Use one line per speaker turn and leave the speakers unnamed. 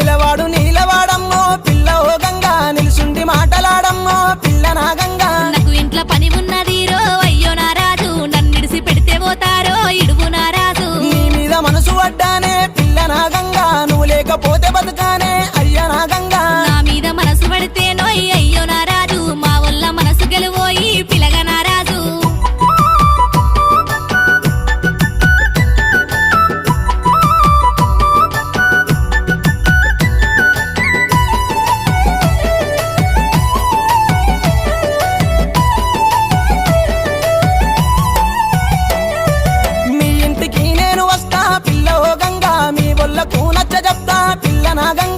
నిలవాడు నీలవాడమ్మో పిల్ల ఓ గంగా నిలుసుండి మాటలాడమ్మో పిల్ల నా గంగా
నాకు ఇంట్లో పని ఉన్నదిరో అయ్యో నా రాజు నన్నిడిసి పెడితే పోతారో ఇడువు నా రాజు
నీ మీద మనసు పడ్డానే పిల్ల నా గంగా నువ్వు లేకపోతే బతుకానే అయ్యా నా గంగా
నా మీద మనసు పడితే నోయ్ అయ్యో నా రాజు మా వల్ల మనసు గెలువోయి పిలగ నా రాజు
మీ ఇంటికి నేను వస్తా పిల్ల ఓ గంగా మీ వల్లకు నచ్చ చెప్తా పిల్ల నా గంగా